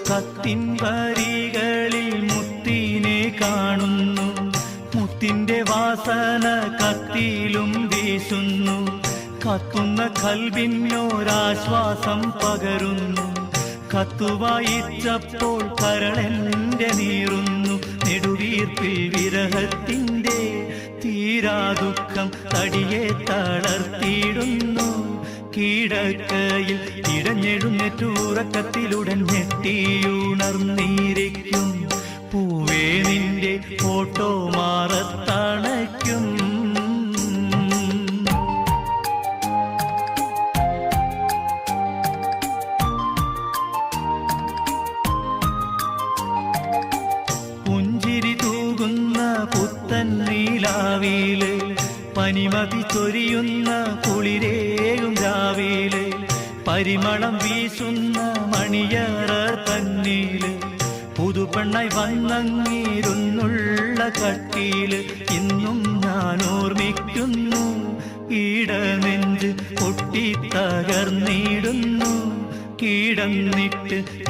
കത്തിൻ വരികളിൽ മുത്തിനെ കാണുന്നു. മുത്തിന്റെ വാസന കത്തിയിലും വീശുന്നു. കത്തുന്ന കൽബിനൊരാശ്വാസം പകരുന്നു. കത്തുവായിച്ചപ്പോൾ കരളെന്റെ നീറുന്നു. നെടുവീർപ്പിൽ വിരഹത്തിന്റെ തീരാ ദുഃഖം തടിയെ തളർത്തിയിടുന്നു. കീടക്കയിൽ ഇടഞ്ഞെഴുന്നേറ്റുറക്കത്തിലുടൻ ഞെട്ടിയുണർന്നിരിക്കും. പൂവേ നിന്റെ ഫോട്ടോ മാറത്തണയ്ക്കും. പുഞ്ചിരി തൂകുന്ന പുത്തൻ നീലാവിലെ പനിമതി ചൊരിയുന്ന കുളിരേയും രാവിലെ പരിമളം വീശുന്ന മണിയറ തന്നീല് പുതുപ്പെണ്ണായി വന്നങ്ങിരുന്നുള്ള കട്ടിയില് ഇന്നും ഞാൻ ഓർമ്മിക്കുന്നു. ഈടനെഞ്ച് പൊട്ടിത്തകർന്നിടുന്നു. കീടന്നിട്ട്